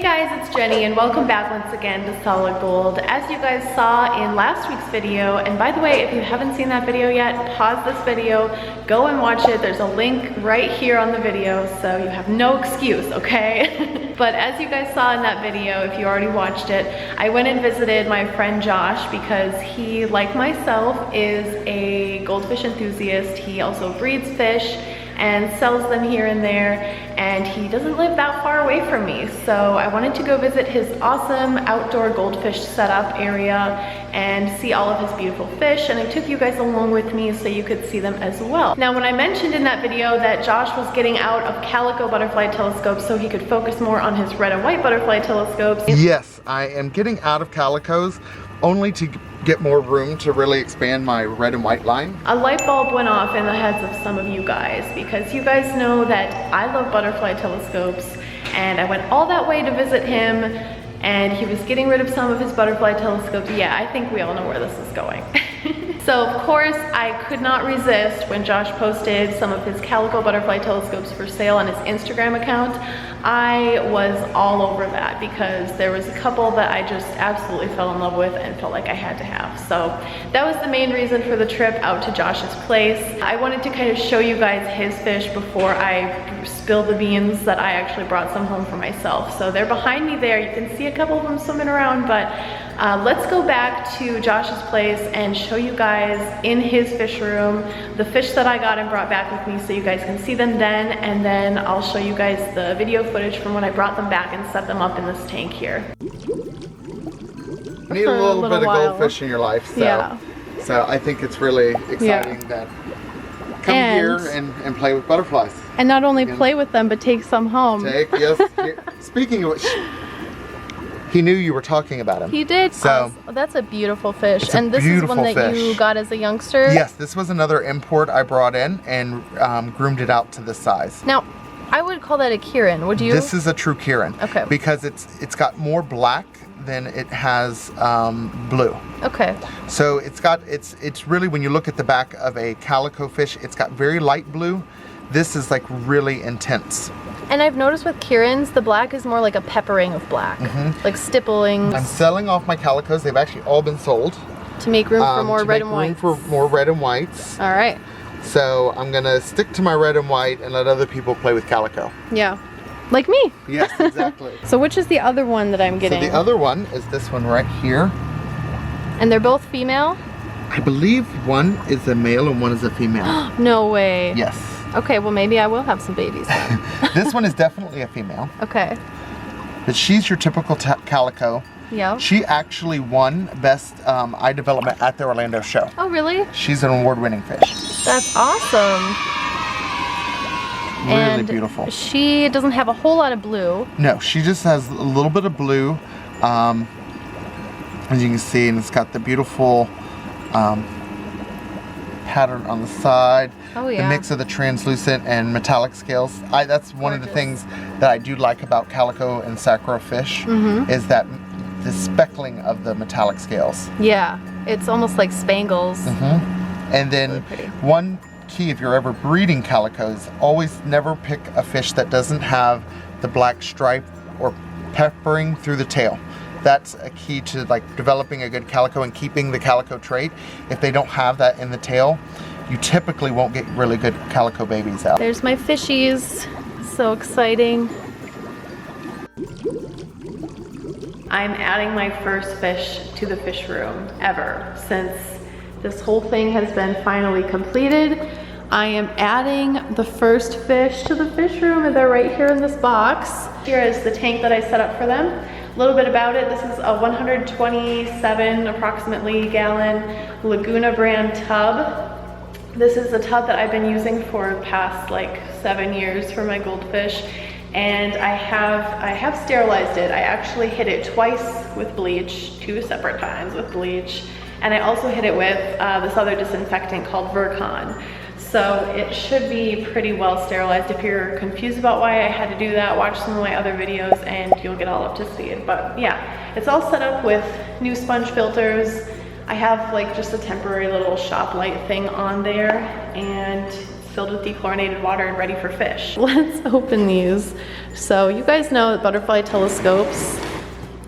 guys, it's Jenny and welcome back once again to Solid Gold. As you guys saw in last week's video, and by the way, if you haven't seen that video yet, pause this video, go and watch it. There's a link right here on the video, so you have no excuse, okay? But as you guys saw in that video, if you already watched it, I went and visited my friend Josh because he, like myself, is a goldfish enthusiast. He also breeds fish and sells them here and there, and he doesn't live that far away from me. So I wanted to go visit his awesome outdoor goldfish setup area and see all of his beautiful fish, and I took you guys along with me so you could see them as well. Now, when I mentioned in that video that Josh was getting out of calico butterfly telescopes so he could focus more on his red and white butterfly telescopes. Yes, I am getting out of calicos only to get more room to really expand my red and white line. A light bulb went off in the heads of some of you guys because you guys know that I love butterfly telescopes, and I went all that way to visit him and he was getting rid of some of his butterfly telescopes. Yeah, I think we all know where this is going. So of course I could not resist when Josh posted some of his calico butterfly telescopes for sale on his Instagram account. I was all over that because there was a couple that I just absolutely fell in love with and felt like I had to have. So that was the main reason for the trip out to Josh's place. I wanted to kind of show you guys his fish before I spill the beans that I actually brought some home for myself. So they're behind me there. You can see a couple of them swimming around, but let's go back to Josh's place and show you guys in his fish room the fish that I got and brought back with me so you guys can see them then, and then I'll show you guys the video footage from when I brought them back and set them up in this tank here. You need a little bit of goldfish in your life, so, yeah. So I think it's really exciting that come here and play with butterflies. And not only play with them, but take some home. Yes. Speaking of which, he knew you were talking about him. He did. So that's a beautiful fish. And this is one that you got as a youngster? Yes, this was another import I brought in and groomed it out to this size. Now, I would call that a Kieran, would you? This is a true Kieran. Okay. Because it's got more black than it has blue. Okay. So it's really, when you look at the back of a calico fish, it's got very light blue. This is like really intense. And I've noticed with Kierans, the black is more like a peppering of black, like stippling. I'm selling off my calicos. They've actually all been sold. To make room for more red and whites. For more red and whites. All right. So I'm gonna stick to my red and white and let other people play with calico. Yeah, like me. Yes, exactly. So which is the other one that I'm getting? So the other one is this one right here. And they're both female? I believe one is a male and one is a female. No way. Yes. Okay, well maybe I will have some babies then. This one is definitely a female. Okay. But she's your typical calico. Yeah. She actually won Best Eye Development at the Orlando show. Oh, really? She's an award-winning fish. That's awesome. Really beautiful. She doesn't have a whole lot of blue. No, she just has a little bit of blue. As you can see, and it's got the beautiful pattern on the side. Oh, yeah. The mix of the translucent and metallic scales. That's one of the things that I do like about calico and sacro fish, is that the speckling of the metallic scales. Yeah, it's almost like spangles. And then really one key, if you're ever breeding calicos, always never pick a fish that doesn't have the black stripe or peppering through the tail. That's a key to like developing a good calico and keeping the calico trait. If they don't have that in the tail, you typically won't get really good calico babies out. There's my fishies. So exciting. I'm adding my first fish to the fish room ever since this whole thing has been finally completed. I am adding the first fish to the fish room, and they're right here in this box. Here is the tank that I set up for them. A little bit about it. This is a 127 approximately gallon Laguna brand tub. This is a tub that I've been using for the past like 7 years for my goldfish, and I have sterilized it. I actually hit it twice with bleach, 2 separate times with bleach, and I also hit it with this other disinfectant called Virkon. So it should be pretty well sterilized. If you're confused about why I had to do that, watch some of my other videos and you'll get all up to speed. But yeah, it's all set up with new sponge filters. I have like just a temporary little shop light thing on there, and filled with dechlorinated water and ready for fish. Let's open these. So you guys know that butterfly telescopes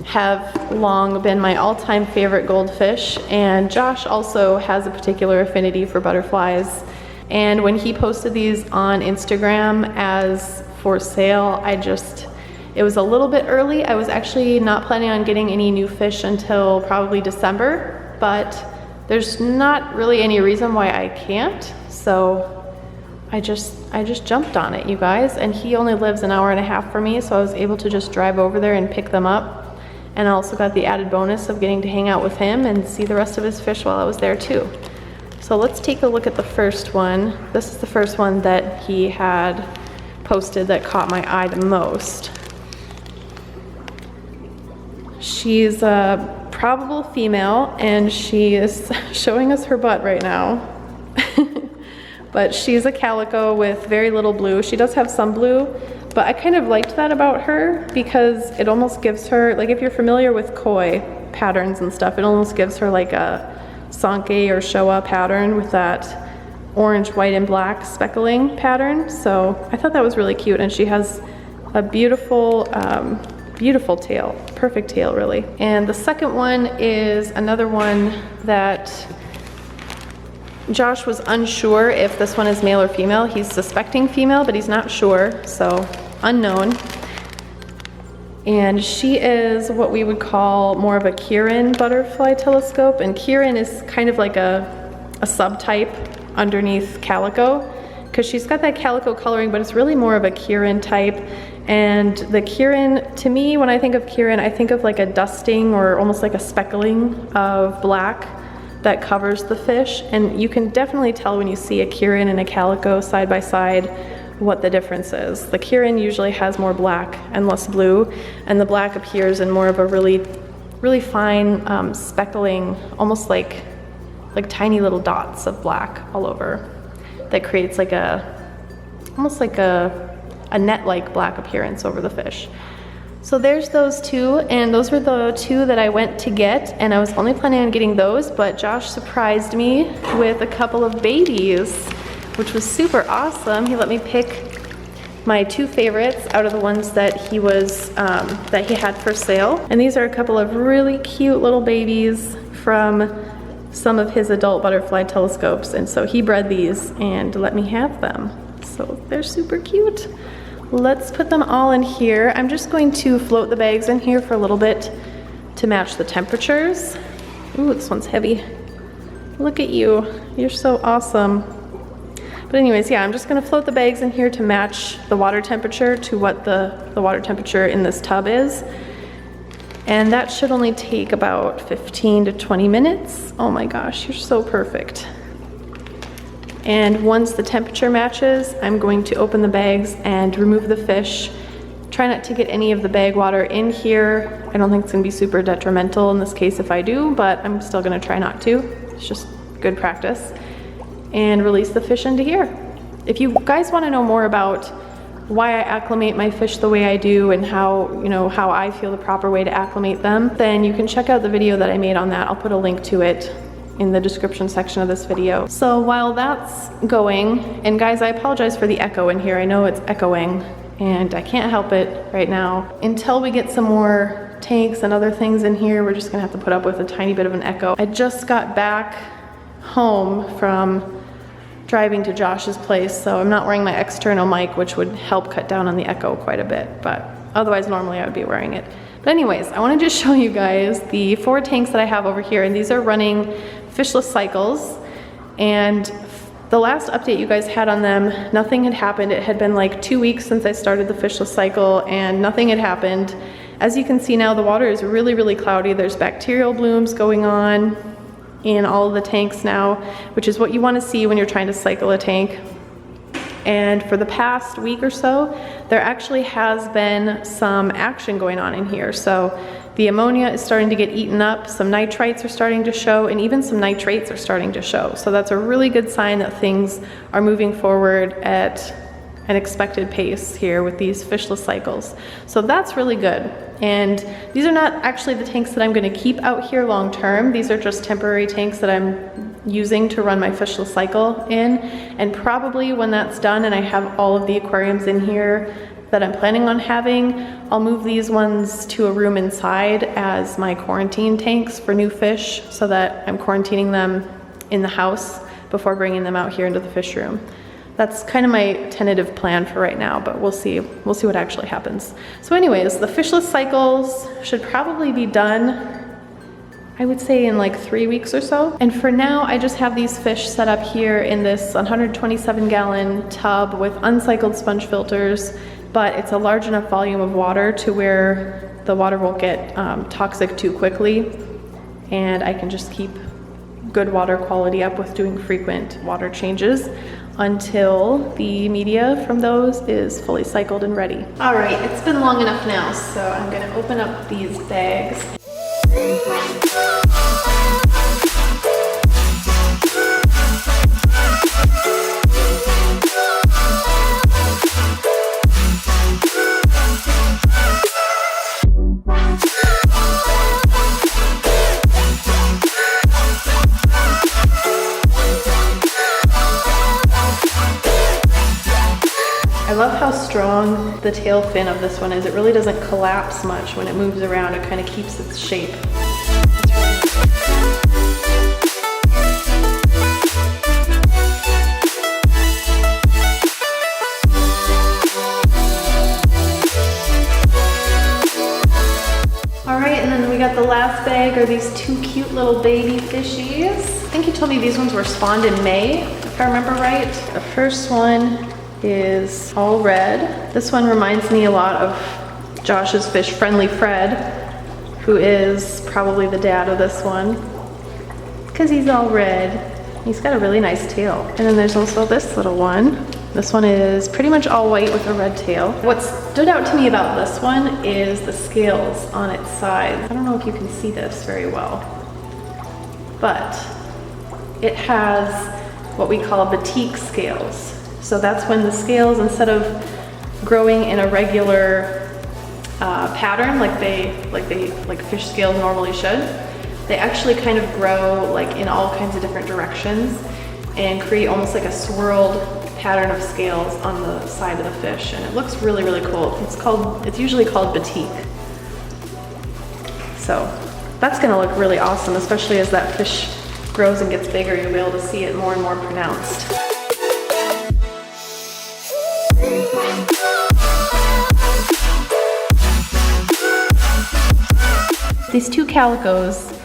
have long been my all-time favorite goldfish, and Josh also has a particular affinity for butterflies. And when he posted these on Instagram as for sale, it was a little bit early. I was actually not planning on getting any new fish until probably December, but there's not really any reason why I can't. So I just jumped on it, you guys. And he only lives an hour and a half from me, so I was able to just drive over there and pick them up. And I also got the added bonus of getting to hang out with him and see the rest of his fish while I was there too. So let's take a look at the first one. This is the first one that he had posted that caught my eye the most. She's a probable female, and she is showing us her butt right now. But she's a calico with very little blue. She does have some blue, but I kind of liked that about her because it almost gives her, like if you're familiar with koi patterns and stuff, it almost gives her like a Sankey or Showa pattern with that orange, white, and black speckling pattern. So I thought that was really cute, and she has a beautiful beautiful tail, perfect tail really. And the second one is another one that Josh was unsure if this one is male or female. He's suspecting female, but he's not sure, so unknown. And she is what we would call more of a Kirin butterfly telescope, and Kirin is kind of like a subtype underneath calico, because she's got that calico coloring, but it's really more of a Kirin type. And the Kirin, to me, when I think of Kirin, I think of like a dusting or almost like a speckling of black that covers the fish. And you can definitely tell when you see a Kirin and a calico side by side what the difference is. The Kirin usually has more black and less blue, and the black appears in more of a really fine speckling, almost like tiny little dots of black all over that creates like almost like a net-like black appearance over the fish. So there's those two, and those were the two that I went to get, and I was only planning on getting those, but Josh surprised me with a couple of babies, which was super awesome. He let me pick my two favorites out of the ones that he had for sale. And these are a couple of really cute little babies from some of his adult butterfly telescopes, and so he bred these and let me have them. So they're super cute. Let's put them all in here. I'm just going to float the bags in here for a little bit to match the temperatures. Ooh, this one's heavy. Look at you, you're so awesome. But anyways, yeah, I'm just gonna float the bags in here to match the water temperature to what the water temperature in this tub is. And that should only take about 15 to 20 minutes. Oh my gosh, you're so perfect. And once the temperature matches, I'm going to open the bags and remove the fish. Try not to get any of the bag water in here. I don't think it's gonna be super detrimental in this case if I do, but I'm still gonna try not to. It's just good practice. And release the fish into here. If you guys wanna know more about why I acclimate my fish the way I do and how I feel the proper way to acclimate them, then you can check out the video that I made on that. I'll put a link to it in the description section of this video. So while that's going, and guys, I apologize for the echo in here. I know it's echoing and I can't help it right now. Until we get some more tanks and other things in here, we're just gonna have to put up with a tiny bit of an echo. I just got back home from driving to Josh's place, so I'm not wearing my external mic, which would help cut down on the echo quite a bit, but otherwise normally I would be wearing it. But anyways, I wanted to show you guys the 4 tanks that I have over here, and these are running fishless cycles. And the last update you guys had on them, nothing had happened. It had been like 2 weeks since I started the fishless cycle and nothing had happened. As you can see now, the water is really cloudy. There's bacterial blooms going on in all of the tanks now, which is what you want to see when you're trying to cycle a tank. And for the past week or so, there actually has been some action going on in here. So the ammonia is starting to get eaten up, some nitrites are starting to show, and even some nitrates are starting to show. So that's a really good sign that things are moving forward at an expected pace here with these fishless cycles. So that's really good. And these are not actually the tanks that I'm going to keep out here long term. These are just temporary tanks that I'm using to run my fishless cycle in. And probably when that's done and I have all of the aquariums in here that I'm planning on having, I'll move these ones to a room inside as my quarantine tanks for new fish, so that I'm quarantining them in the house before bringing them out here into the fish room. That's kind of my tentative plan for right now, but we'll see what actually happens. So anyways, the fishless cycles should probably be done, I would say, in like 3 weeks or so. And for now, I just have these fish set up here in this 127-gallon tub with uncycled sponge filters, but it's a large enough volume of water to where the water won't get toxic too quickly, and I can just keep good water quality up with doing frequent water changes until the media from those is fully cycled and ready. All right, it's been long enough now, so I'm gonna open up these bags. I love how strong the tail fin of this one is. It really doesn't collapse much when it moves around. It kind of keeps its shape. All right, and then we got the last bag are these 2 cute little baby fishies. I think you told me these ones were spawned in May, if I remember right. The first one is all red. This one reminds me a lot of Josh's fish, Friendly Fred, who is probably the dad of this one, because he's all red. He's got a really nice tail. And then there's also this little one. This one is pretty much all white with a red tail. What stood out to me about this one is the scales on its sides. I don't know if you can see this very well, but it has what we call batik scales. So that's when the scales, instead of growing in a regular pattern like fish scales normally should, they actually kind of grow like in all kinds of different directions and create almost like a swirled pattern of scales on the side of the fish, and it looks really, really cool. It's usually called batik. So that's gonna look really awesome, especially as that fish grows and gets bigger. You'll be able to see it more and more pronounced. These 2 calicos,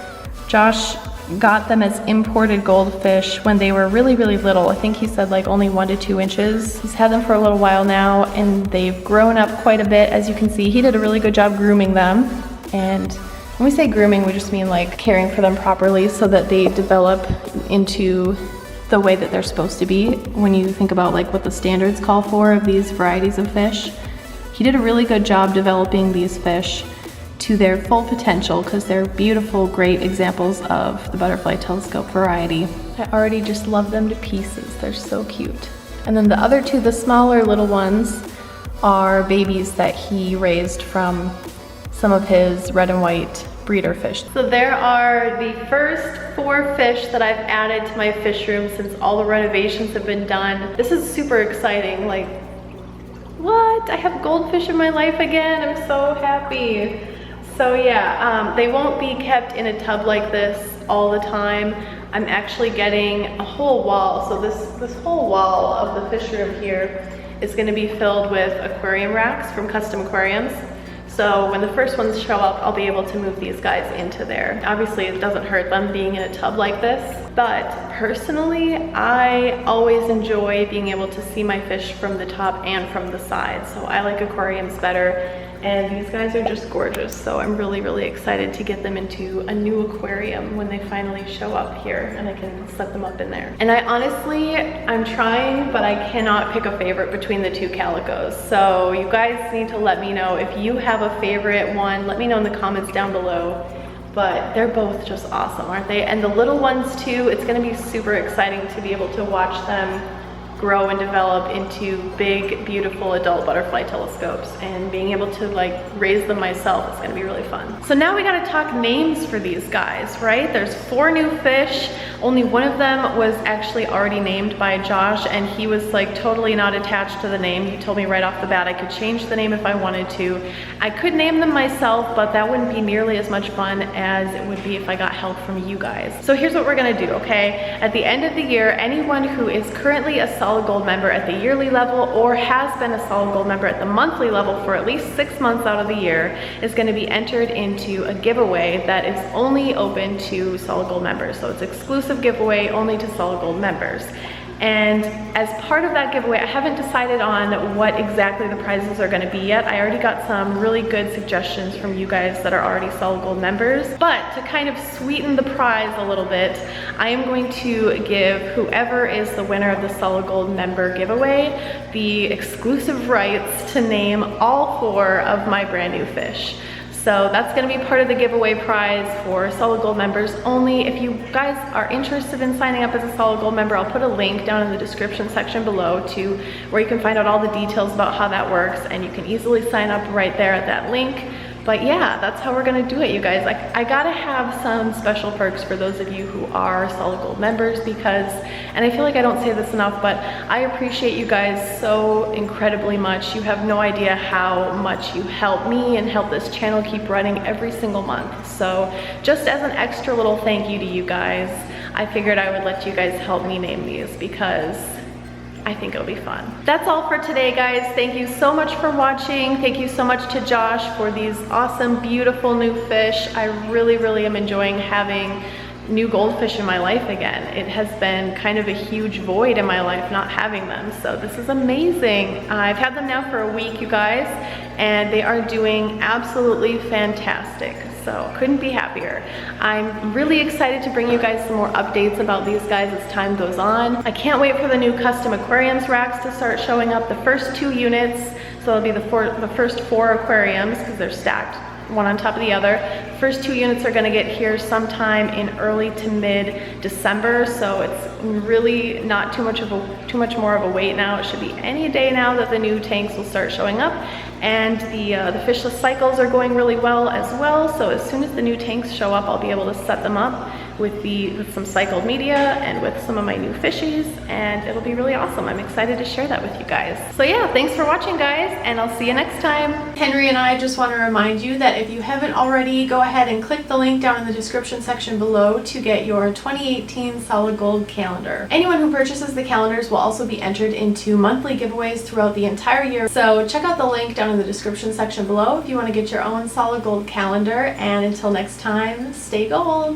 Josh got them as imported goldfish when they were really, really little. I think he said like only 1 to 2 inches. He's had them for a little while now, and they've grown up quite a bit. As you can see, he did a really good job grooming them. And when we say grooming, we just mean like caring for them properly so that they develop into the way that they're supposed to be. When you think about like what the standards call for of these varieties of fish, he did a really good job developing these fish to their full potential, because they're beautiful, great examples of the butterfly telescope variety. I already just love them to pieces. They're so cute. And then the other 2, the smaller little ones, are babies that he raised from some of his red and white breeder fish. So there are the first 4 fish that I've added to my fish room since all the renovations have been done. This is super exciting. Like, what? I have goldfish in my life again. I'm so happy. So yeah, they won't be kept in a tub like this all the time. I'm actually getting a whole wall. So this whole wall of the fish room here is going to be filled with aquarium racks from Custom Aquariums. So when the first ones show up, I'll be able to move these guys into there. Obviously, it doesn't hurt them being in a tub like this, but personally, I always enjoy being able to see my fish from the top and from the side. So I like aquariums better. And these guys are just gorgeous, so I'm really, really excited to get them into a new aquarium when they finally show up here and I can set them up in there. And I'm trying, but I cannot pick a favorite between the 2 calicos. So you guys need to let me know if you have a favorite one. Let me know in the comments down below. But they're both just awesome, aren't they? And the little ones too, it's gonna be super exciting to be able to watch them grow and develop into big, beautiful adult butterfly telescopes, and being able to like raise them myself is gonna be really fun. So now we gotta talk names for these guys, right? There's 4 new fish. Only one of them was actually already named by Josh, and he was like totally not attached to the name. He told me right off the bat I could change the name if I wanted to. I could name them myself, but that wouldn't be nearly as much fun as it would be if I got help from you guys. So here's what we're gonna do, okay? At the end of the year, anyone who is currently a Solid Gold member at the yearly level or has been a Solid Gold member at the monthly level for at least 6 months out of the year is going to be entered into a giveaway that is only open to Solid Gold members. So it's exclusive giveaway only to Solid Gold members. And as part of that giveaway, I haven't decided on what exactly the prizes are gonna be yet. I already got some really good suggestions from you guys that are already Solid Gold members. But to kind of sweeten the prize a little bit, I am going to give whoever is the winner of the Solid Gold member giveaway the exclusive rights to name all 4 of my brand new fish. So that's gonna be part of the giveaway prize for Solid Gold members only. If you guys are interested in signing up as a Solid Gold member, I'll put a link down in the description section below to where you can find out all the details about how that works, and you can easily sign up right there at that link. But yeah, that's how we're gonna do it, you guys. I gotta have some special perks for those of you who are Solid Gold members because, and I feel like I don't say this enough, but I appreciate you guys so incredibly much. You have no idea how much you help me and help this channel keep running every single month. So just as an extra little thank you to you guys, I figured I would let you guys help me name these because I think it'll be fun. That's all for today, guys. Thank you so much for watching. Thank you so much to Josh for these awesome, beautiful new fish. I really, really am enjoying having new goldfish in my life again. It has been kind of a huge void in my life not having them, so this is amazing. I've had them now for a week, you guys, and they are doing absolutely fantastic. So couldn't be happier. I'm really excited to bring you guys some more updates about these guys as time goes on. I can't wait for the new custom aquariums racks to start showing up. The first 2 units, so it'll be the first 4 aquariums because they're stacked one on top of the other. The first 2 units are gonna get here sometime in early to mid December, so it's really not too much more of a wait now. It should be any day now that the new tanks will start showing up. And the fishless cycles are going really well as well, so as soon as the new tanks show up, I'll be able to set them up with some cycled media and with some of my new fishies, and it'll be really awesome. I'm excited to share that with you guys. So yeah, thanks for watching, guys, and I'll see you next time. Henry and I just want to remind you that if you haven't already, go ahead and click the link down in the description section below to get your 2018 Solid Gold calendar. Anyone who purchases the calendars will also be entered into monthly giveaways throughout the entire year, so check out the link down in the description section below if you want to get your own Solid Gold calendar, and until next time, stay gold!